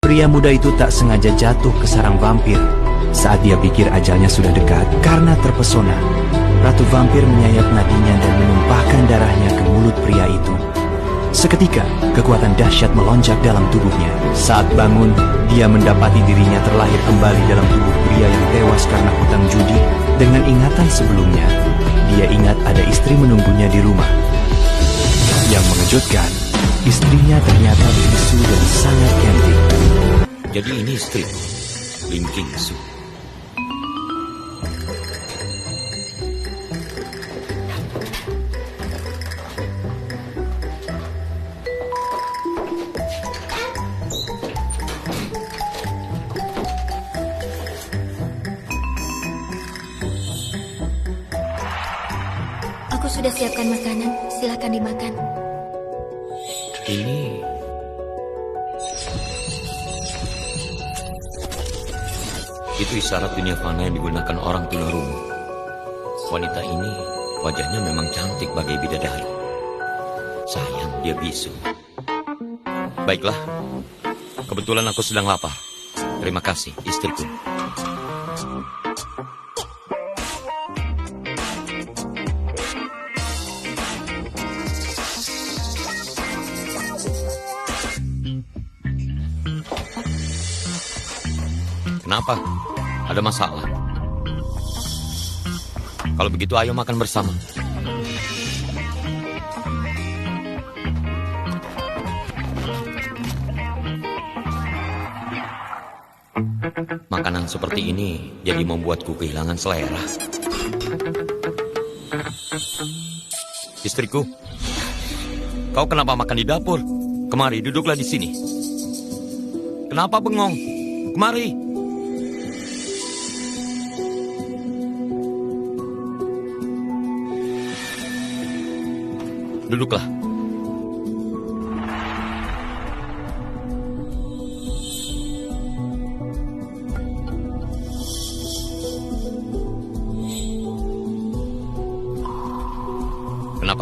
Pria muda itu tak sengaja jatuh ke sarang vampir. Saat dia pikir ajalnya sudah dekat, karena terpesona, Ratu Vampir menyayat nadinya dan menumpahkan darahnya ke mulut pria itu. Seketika, kekuatan dahsyat melonjak dalam tubuhnya. Saat bangun, dia mendapati dirinya terlahir kembali dalam tubuh pria yang tewas karena hutang judi. Dengan ingatan sebelumnya, dia ingat ada istri menunggunya di rumah. Yang mengejutkan, istrinya ternyata bisu dan sangat cantik. Jadi ini istri Lim Kingsu. Aku sudah siapkan makanan, silakan dimakan. Ini itu isyarat dunia fana yang digunakan orang tunarungu. Wanita ini wajahnya memang cantik bagai bidadari. Sayang dia bisu. Baiklah, kebetulan aku sedang lapar. Terima kasih istriku. Kenapa? Ada masalah? Kalau begitu ayo makan bersama. Makanan seperti ini jadi membuatku kehilangan selera. Istriku, kau kenapa makan di dapur? Kemari, duduklah di sini. Kenapa bengong? Kemari. Duduklah. Kenapa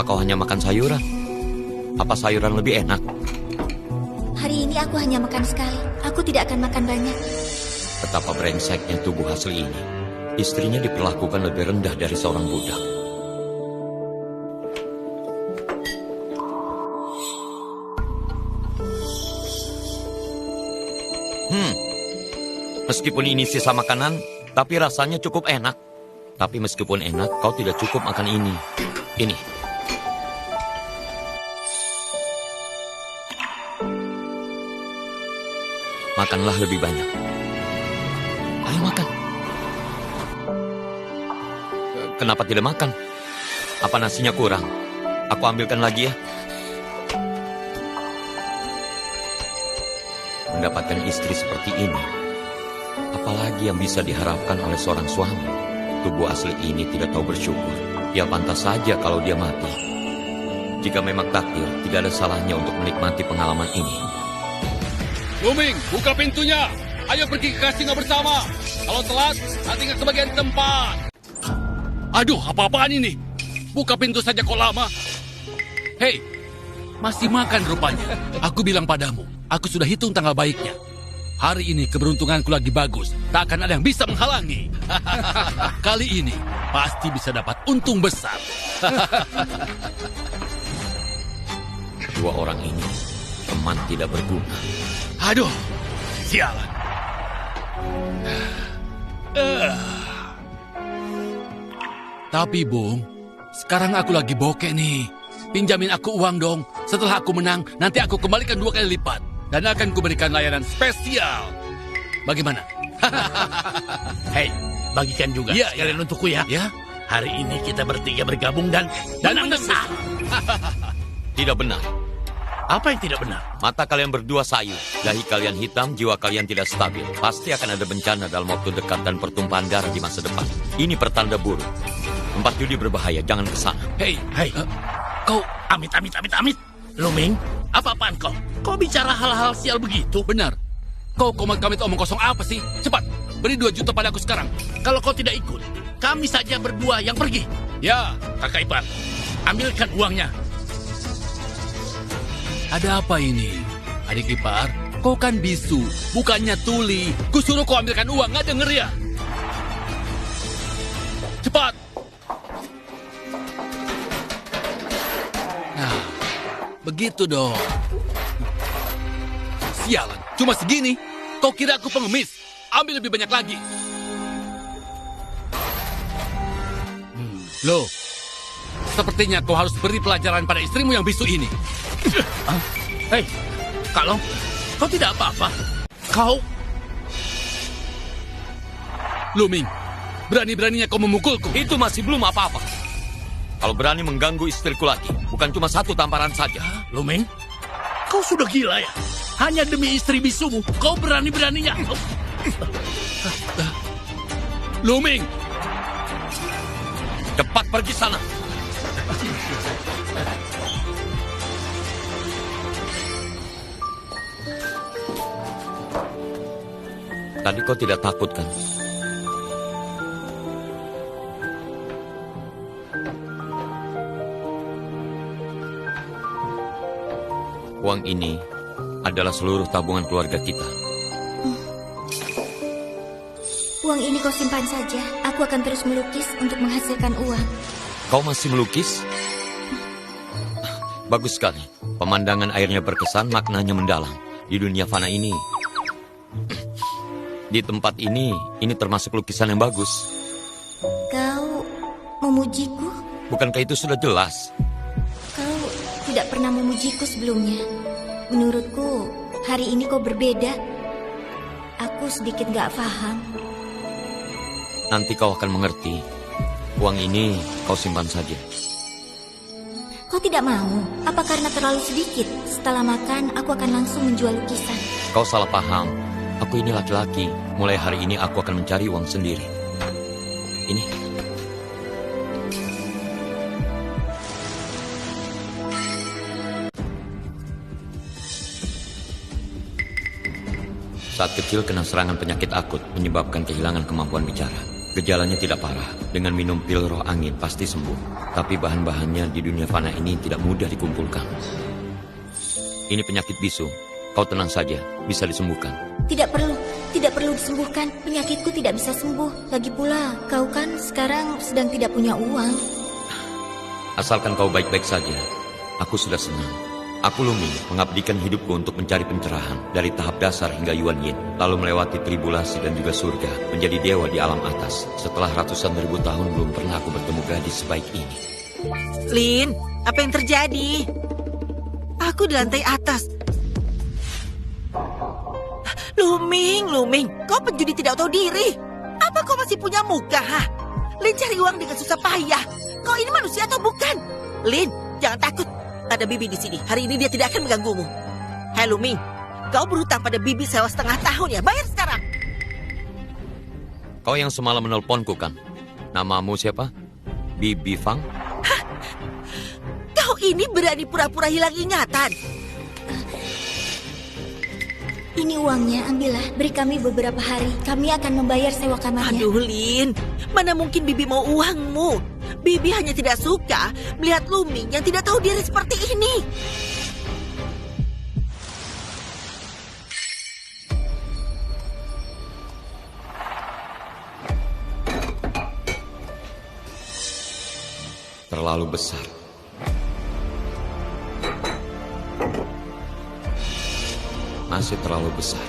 kau hanya makan sayuran? Apa sayuran lebih enak? Hari ini aku hanya makan sekali. Aku tidak akan makan banyak. Betapa brengseknya tubuh asli ini. Istrinya diperlakukan lebih rendah dari seorang budak. Meskipun ini sisa makanan, tapi rasanya cukup enak. Tapi meskipun enak, kau tidak cukup makan ini. Ini. Makanlah lebih banyak. Ayo makan. Kenapa tidak makan? Apa nasinya kurang? Aku ambilkan lagi ya. Mendapatkan istri seperti ini, apalagi yang bisa diharapkan oleh seorang suami? Tubuh asli ini tidak tahu bersyukur. Ya pantas saja kalau dia mati. Jika memang takdir, tidak ada salahnya untuk menikmati pengalaman ini. Luming, buka pintunya. Ayo pergi ke kasino bersama. Kalau telat, nanti nggak kebagian tempat. Aduh, apa-apaan ini? Buka pintu saja kok lama. Hei, masih makan rupanya. Aku bilang padamu, aku sudah hitung tanggal baiknya. Hari ini keberuntunganku lagi bagus. Tak akan ada yang bisa menghalangi. Kali ini pasti bisa dapat untung besar. Dua orang ini teman tidak berguna. Aduh, sialan. Tapi Bung, sekarang aku lagi bokeh nih. Pinjamin aku uang dong. Setelah aku menang, nanti aku kembalikan 2 kali lipat. Dan akan kuberikan layanan spesial. Bagaimana? Hei, bagikan juga Ya, sekalian untukku ya. Ya? Hari ini kita bertiga bergabung dan menang besar. Tidak benar. Apa yang tidak benar? Mata kalian berdua sayu, dahi kalian hitam, jiwa kalian tidak stabil. Pasti akan ada bencana dalam waktu dekat dan pertumpahan darah di masa depan. Ini pertanda buruk. Tempat judi berbahaya, jangan ke sana. Hei, Kau amit. Luming, apa-apaan kau? Kau bicara hal-hal sial begitu? benar. Kau komit omong kosong apa sih? Cepat, beri 2 juta padaku sekarang. Kalau kau tidak ikut, kami saja berdua yang pergi. Ya, Kakak ipar, ambilkan uangnya. ada apa ini? Adik ipar, Kau kan bisu, bukannya tuli. Kusuruh kau ambilkan uang, nggak denger ya? Cepat! Nah, begitu dong. Sialan, cuma segini. Kau kira aku pengemis? Ambil lebih banyak lagi. Loh, sepertinya kau harus beri pelajaran pada istrimu yang bisu ini. Hei, Kalong, kau tidak apa-apa. Kau... Luming, berani-beraninya kau memukulku. Itu masih belum apa-apa. Kalau berani mengganggu istriku lagi, bukan cuma satu tamparan saja. Luming, kau sudah gila ya? Hanya demi istri bisumu, kau berani-beraninya. Luming, Cepat pergi sana. Tadi kau tidak takut kan? Uang ini adalah seluruh tabungan keluarga kita. Uang ini kau simpan saja. Aku akan terus melukis untuk menghasilkan uang. Kau masih melukis? Bagus sekali. Pemandangan airnya berkesan, maknanya mendalam. Di dunia fana ini, di tempat ini termasuk lukisan yang bagus. Kau memujiku? Bukankah itu sudah jelas? Kau tidak pernah memujiku sebelumnya. Menurutku, hari ini kau berbeda. Aku sedikit gak paham. Nanti kau akan mengerti. Uang ini kau simpan saja. Kau tidak mau? Apa karena terlalu sedikit? Setelah makan, aku akan langsung menjual lukisan. Kau salah paham. Aku ini laki-laki. Mulai hari ini aku akan mencari uang sendiri. Ini. Saat kecil kena serangan penyakit akut menyebabkan kehilangan kemampuan bicara. Gejalanya tidak parah. Dengan minum pil roh angin pasti sembuh. Tapi bahan-bahannya di dunia fana ini tidak mudah dikumpulkan. Ini penyakit bisu. Kau tenang saja, bisa disembuhkan. Tidak perlu disembuhkan. Penyakitku tidak bisa sembuh. Lagi pula, kau kan sekarang sedang tidak punya uang. Asalkan kau baik-baik saja, aku sudah senang. Aku Luming mengabdikan hidupku untuk mencari pencerahan dari tahap dasar hingga Yuan Yin, lalu melewati tribulasi dan juga surga, menjadi dewa di alam atas. Setelah ratusan ribu tahun belum pernah aku bertemu gadis sebaik ini. Lin, apa yang terjadi? Aku di lantai atas. Luming, kau penjudi tidak tahu diri. Apa kau masih punya muka, ha? Lin cari uang dengan susah payah. Kau ini manusia atau bukan? Lin, jangan takut. Ada Bibi di sini. Hari ini dia tidak akan mengganggumu. Hai Luming, kau berhutang pada Bibi sewa setengah tahun ya. Bayar sekarang. Kau yang semalam menelponku kan? Namamu siapa? Bibi Fang? Hah? Kau ini berani pura-pura hilang ingatan. Ini uangnya, ambillah. Beri kami beberapa hari. Kami akan membayar sewa kamarnya. Aduh Lin, mana mungkin Bibi mau uangmu? Bibi hanya tidak suka melihat Luming yang tidak tahu diri seperti ini. Terlalu besar. Masih terlalu besar.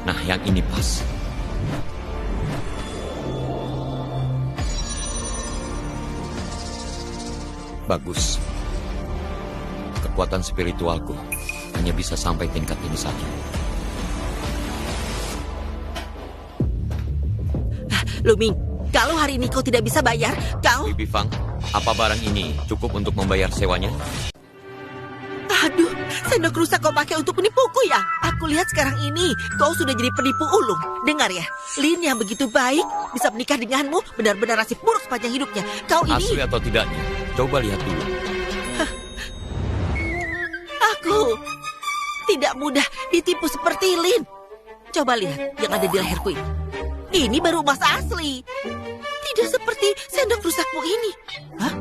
Nah, yang ini pas. Bagus. Kekuatan spiritualku hanya bisa sampai tingkat ini saja. Luming, kalau hari ini kau tidak bisa bayar, kau... Bibi Fang, apa barang ini cukup untuk membayar sewanya? Aduh, sendok rusak kau pakai untuk menipuku ya? Aku lihat sekarang ini kau sudah jadi penipu ulung. Dengar ya, Lin yang begitu baik bisa menikah denganmu benar-benar nasib buruk sepanjang hidupnya. Kau ini... Asli atau tidaknya? Coba lihat dulu. Aku tidak mudah ditipu seperti Lin. Coba lihat yang ada di leherku ini. Ini baru emas asli. Tidak seperti sendok rusakmu ini. Hah?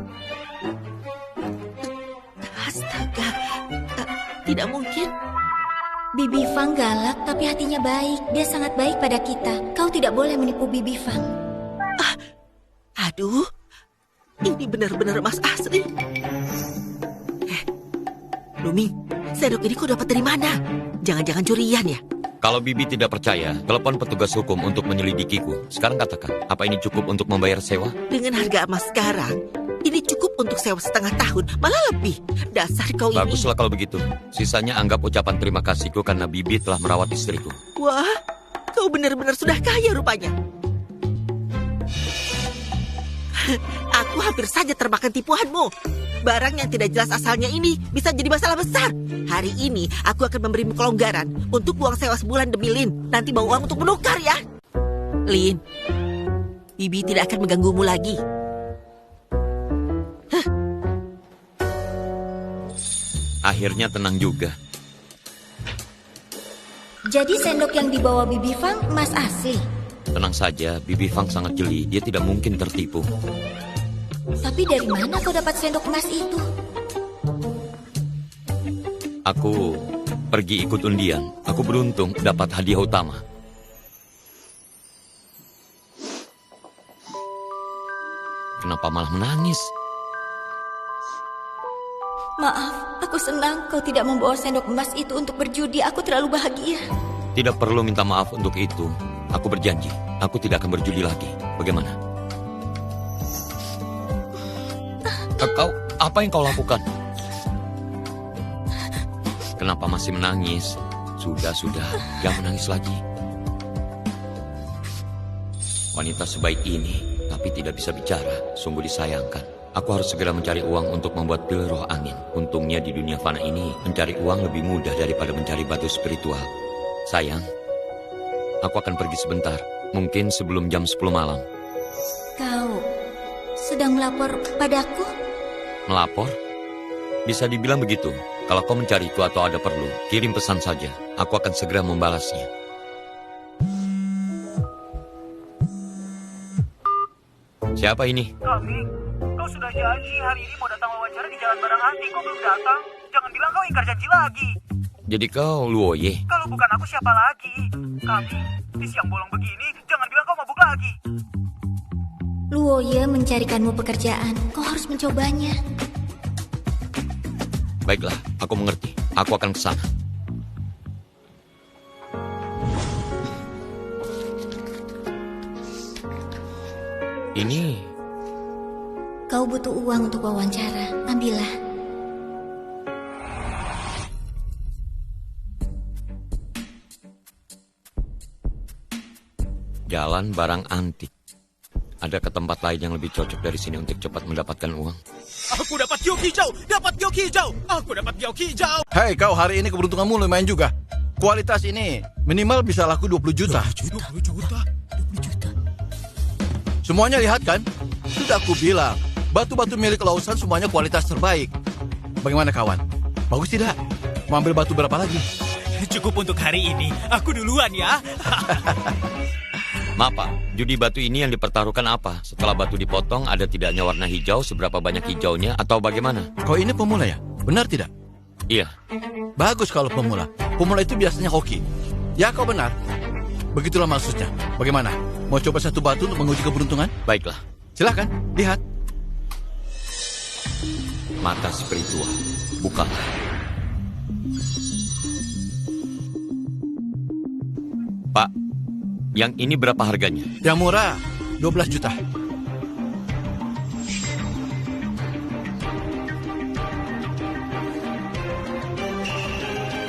Tidak mungkin. Bibi Fang galak tapi hatinya baik. Dia sangat baik pada kita. Kau tidak boleh menipu Bibi Fang. Aduh, ini benar-benar emas asli. Luming, sendok ini kau dapat dari mana? Jangan-jangan curian ya? Kalau Bibi tidak percaya, telepon petugas hukum untuk menyelidikiku. Sekarang katakan, apa ini cukup untuk membayar sewa? Dengan harga emas sekarang, ini cukup untuk sewa setengah tahun, malah lebih. Dasar kau ini. Baguslah kalau begitu. Sisanya anggap ucapan terima kasihku karena Bibi telah merawat istriku. Wah, kau benar-benar sudah kaya rupanya. Aku hampir saja termakan tipuanmu. Barang yang tidak jelas asalnya ini bisa jadi masalah besar. Hari ini aku akan memberimu kelonggaran untuk uang sewa sebulan demi Lin. Nanti bawa uang untuk menukar ya. Lin, Bibi tidak akan mengganggumu lagi. Akhirnya tenang juga. Jadi sendok yang dibawa Bibi Fang emas asli. Tenang saja, Bibi Fang sangat jeli. Dia tidak mungkin tertipu. Tapi dari mana kau dapat sendok emas itu? Aku pergi ikut undian. Aku beruntung dapat hadiah utama. Kenapa malah menangis? Maaf, aku senang kau tidak membawa sendok emas itu untuk berjudi. Aku terlalu bahagia. Tidak perlu minta maaf untuk itu. Aku berjanji, aku tidak akan berjudi lagi. Bagaimana? Apa yang kau lakukan? Kenapa masih menangis? Sudah, jangan menangis lagi. Wanita sebaik ini, tapi tidak bisa bicara. Sungguh disayangkan. Aku harus segera mencari uang untuk membuat pil roh angin. Untungnya di dunia fana ini, mencari uang lebih mudah daripada mencari batu spiritual. Sayang, aku akan pergi sebentar. Mungkin sebelum jam 10 malam. Kau sedang melapor padaku? Melapor? Bisa dibilang begitu. Kalau kau mencariku atau ada perlu, kirim pesan saja. Aku akan segera membalasnya. Siapa ini? Kami, kau sudah janji hari ini mau datang wawancara di Jalan Barang Anti. Kau belum datang. Jangan bilang kau ingkar janji lagi. Jadi kau Luoye? Kalau bukan aku siapa lagi? Kami, di siang bolong begini, jangan bilang kau mabuk lagi. Luoye mencarikanmu pekerjaan. Kau harus mencobanya. Baiklah, aku mengerti. Aku akan ke sana. Ini... Kau butuh uang untuk wawancara. Ambillah. Jalan Barang Antik. Ada ke tempat lain yang lebih cocok dari sini untuk cepat mendapatkan uang? Aku dapat giok hijau! Aku dapat giok hijau! Hei kau, hari ini keberuntunganmu lumayan juga. Kualitas ini minimal bisa laku 20 juta. 20 juta? Semuanya lihat kan? Sudah aku bilang, batu-batu milik Lawson semuanya kualitas terbaik. Bagaimana kawan? Bagus tidak? Mau ambil batu berapa lagi? Cukup untuk hari ini. Aku duluan ya. Maaf Pak, judi batu ini yang dipertaruhkan apa? Setelah batu dipotong, ada tidaknya warna hijau, seberapa banyak hijaunya, atau bagaimana? Kau ini pemula ya? Benar tidak? Iya. Bagus kalau pemula. Pemula itu biasanya hoki. Ya kau benar. Begitulah maksudnya. Bagaimana? Mau coba satu batu untuk menguji keberuntungan? Baiklah. Silahkan, lihat. Mata spiritual. Buka. Pak, yang ini berapa harganya? Yang murah, 12 juta.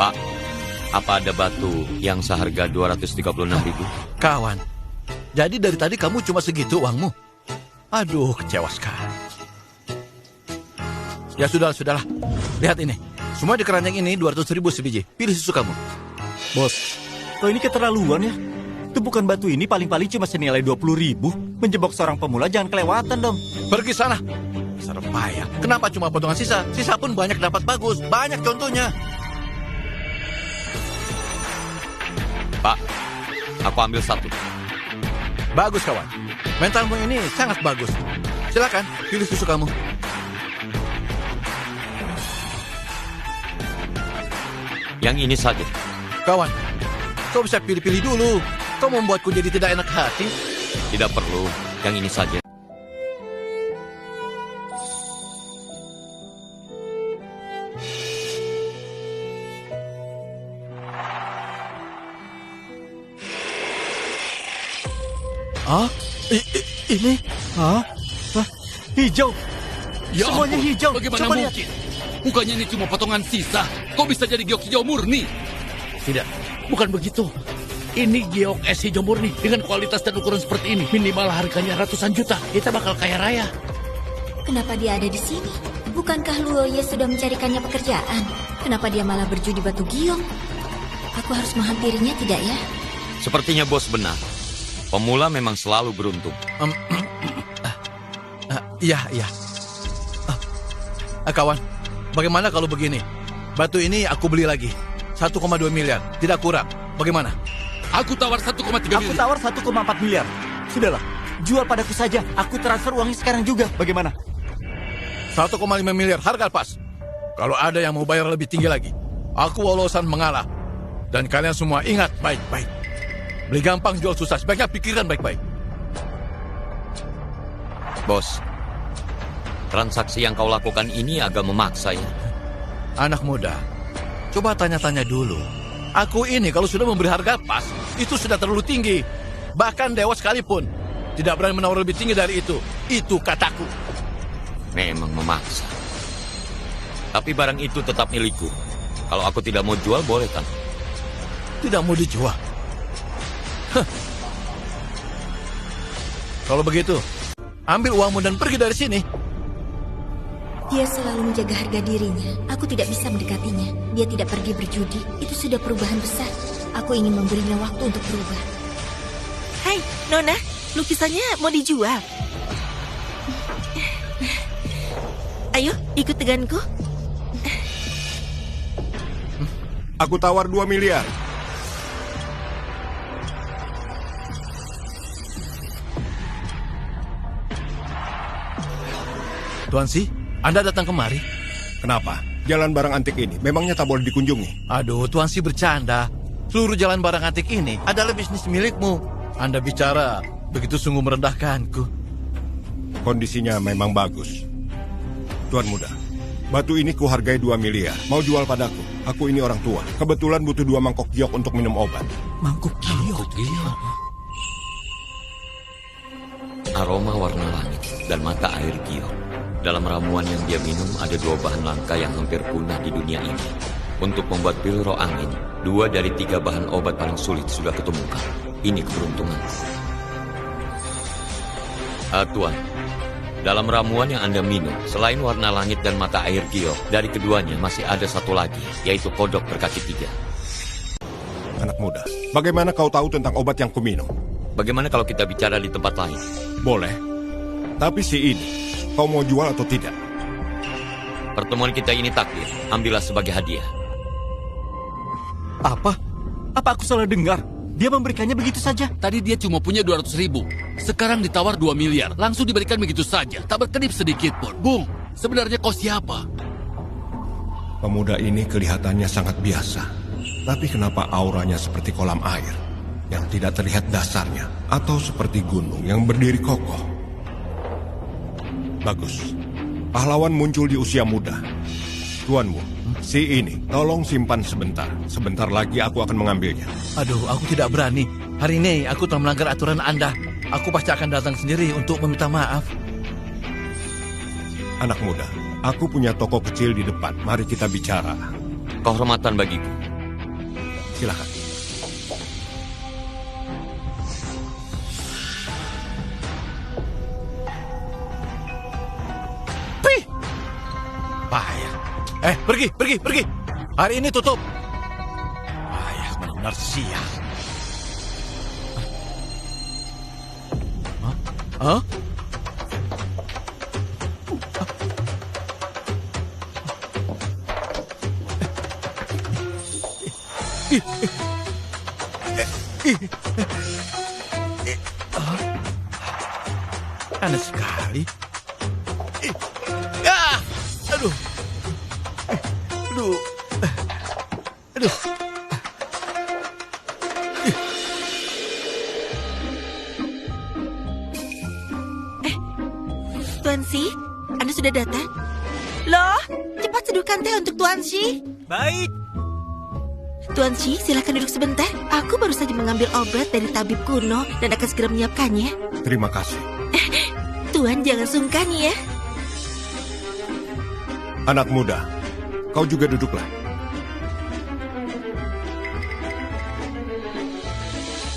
Pak, apa ada batu yang seharga 236.000? Kawan, jadi dari tadi kamu cuma segitu uangmu? Aduh, kecewa sekali. Ya sudahlah. Lihat ini. Semua di keranjang ini 200.000 sebiji. Pilih sesukamu. Bos, kau ini keterlaluan ya. Tumpukan batu ini paling-paling cuma senilai 20.000. Menjebak seorang pemula jangan kelewatan dong. Pergi sana. Dasar payah. Kenapa cuma potongan sisa? Sisa pun banyak dapat bagus. Banyak contohnya. Pak, aku ambil satu. Bagus kawan. Mentalmu ini sangat bagus. Silakan, pilih susu kamu. Yang ini saja. Kawan, kau bisa pilih-pilih dulu. Kau membuatku jadi tidak enak hati. Tidak perlu. Yang ini saja. Ah, ini? Hah? Hah? Hijau. Ya Semuanya ampun, hijau. Bagaimana Coba lihat. mungkin? Bukannya ini cuma potongan sisa. Kok bisa jadi giok hijau murni? Tidak. Bukan begitu. Ini giok es hijau murni dengan kualitas dan ukuran seperti ini. Minimal harganya ratusan juta. Kita bakal kaya raya. Kenapa dia ada di sini? Bukankah Luoye sudah mencarikannya pekerjaan? Kenapa dia malah berjudi batu giok? Aku harus menghampirinya tidak ya? Sepertinya bos benar. Pemula memang selalu beruntung. Iya. Kawan, bagaimana kalau begini? Batu ini aku beli lagi. 1,2 miliar, tidak kurang. Bagaimana? Aku tawar 1,3 Aku miliar. tawar 1,4 miliar. Sudahlah, jual padaku saja. Aku transfer uangnya sekarang juga. Bagaimana? 1,5 miliar, harga pas. Kalau ada yang mau bayar lebih tinggi lagi, aku wolosan mengalah. Dan kalian semua ingat baik-baik. Beli gampang, jual susah. Sebaiknya pikirkan baik-baik. Bos, transaksi yang kau lakukan ini agak memaksa ya. Anak muda, coba tanya-tanya dulu. Aku ini kalau sudah memberi harga pas, itu sudah terlalu tinggi. Bahkan dewa sekalipun tidak berani menawar lebih tinggi dari itu. Itu kataku. Memang memaksa. Tapi barang itu tetap milikku. Kalau aku tidak mau jual, boleh kan? Tidak mau dijual. Kalau begitu, ambil uangmu dan pergi dari sini. Dia selalu menjaga harga dirinya. Aku tidak bisa mendekatinya. Dia tidak pergi berjudi. Itu sudah perubahan besar. Aku ingin memberinya waktu untuk berubah. Hai, Nona, lukisannya mau dijual. Ayo, ikut denganku. Aku tawar 2 miliar. Tuan Si, Anda datang kemari? Kenapa? Jalan barang antik ini memangnya tak boleh dikunjungi? Aduh, Tuan Si bercanda. Seluruh jalan barang antik ini adalah bisnis milikmu. Anda bicara begitu sungguh merendahkanku. Kondisinya memang bagus. Tuan muda, batu ini kuhargai 2 miliar. Mau jual padaku? Aku ini orang tua. Kebetulan butuh 2 mangkok giok untuk minum obat. Mangkuk giok. Aroma warna langit dan mata air giok. Dalam ramuan yang dia minum ada 2 bahan langka yang hampir punah di dunia ini. Untuk membuat pil roh angin, 2 dari 3 bahan obat paling sulit sudah ketemukan. Ini keberuntungan. Tuan, dalam ramuan yang Anda minum, selain warna langit dan mata air giok, dari keduanya masih ada satu lagi, yaitu kodok berkaki 3. Anak muda, bagaimana kau tahu tentang obat yang kuminum? Bagaimana kalau kita bicara di tempat lain? Boleh. Tapi si ini, kau mau jual atau tidak? Pertemuan kita ini takdir. Ambillah sebagai hadiah. Apa? Apa aku salah dengar? Dia memberikannya begitu saja. Tadi dia cuma punya 200 ribu. Sekarang ditawar 2 miliar. Langsung diberikan begitu saja. Tak berkedip sedikit pun. Bung, sebenarnya kau siapa? Pemuda ini kelihatannya sangat biasa. Tapi kenapa auranya seperti kolam air yang tidak terlihat dasarnya, atau seperti gunung yang berdiri kokoh? Bagus. Pahlawan muncul di usia muda. Tuanmu, si ini, tolong simpan sebentar. Sebentar lagi aku akan mengambilnya. Aduh, aku tidak berani. Hari ini aku telah melanggar aturan Anda. Aku pasti akan datang sendiri untuk meminta maaf. Anak muda, aku punya toko kecil di depan. Mari kita bicara. Kehormatan bagiku. Silakan. Payah. Pergi. Hari ini tutup. Payah, benar-benar sial. Hah? Aneh sekali. Aduh. Aduh. Tuan Si, Anda sudah datang? Loh, cepat seduhkan teh untuk Tuan Si. Baik. Tuan Si, silakan duduk sebentar. Aku baru saja mengambil obat dari tabib kuno dan akan segera menyiapkannya. Terima kasih. Tuan jangan sungkan ya. Anak muda, kau juga duduklah.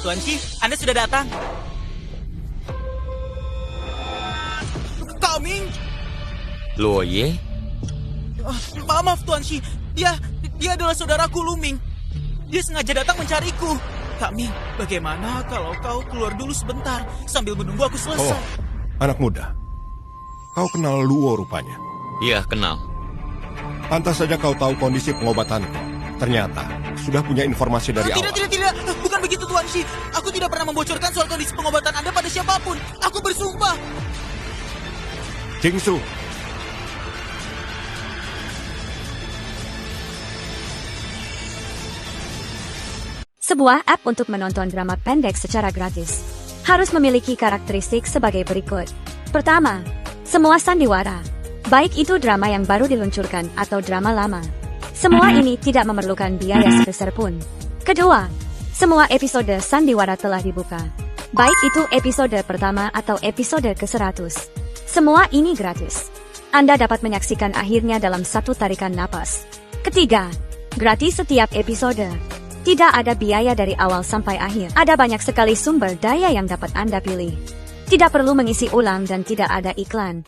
Tuan Shi, Anda sudah datang. Kak Ming. Luo Ye? Maaf Tuan Shi, dia adalah saudaraku Luming. Dia sengaja datang mencariku. Kak Ming, bagaimana kalau kau keluar dulu sebentar sambil menunggu aku selesai? Oh, anak muda, kau kenal Luo rupanya. Iya, kenal. Pantas saja kau tahu kondisi pengobatanku. Ternyata sudah punya informasi dari awal. Tidak. Bukan begitu Tuan Shi. Aku tidak pernah membocorkan soal kondisi pengobatan Anda pada siapapun. Aku bersumpah. Jingsu, Sebuah app untuk menonton drama pendek secara gratis. Harus memiliki karakteristik sebagai berikut. Pertama, semua sandiwara. Baik itu drama yang baru diluncurkan atau drama lama. Semua ini tidak memerlukan biaya sebesar pun. Kedua, semua episode sandiwara telah dibuka. Baik itu episode pertama atau episode ke-100. Semua ini gratis. Anda dapat menyaksikan akhirnya dalam satu tarikan napas. Ketiga, gratis setiap episode. Tidak ada biaya dari awal sampai akhir. Ada banyak sekali sumber daya yang dapat Anda pilih. Tidak perlu mengisi ulang dan tidak ada iklan.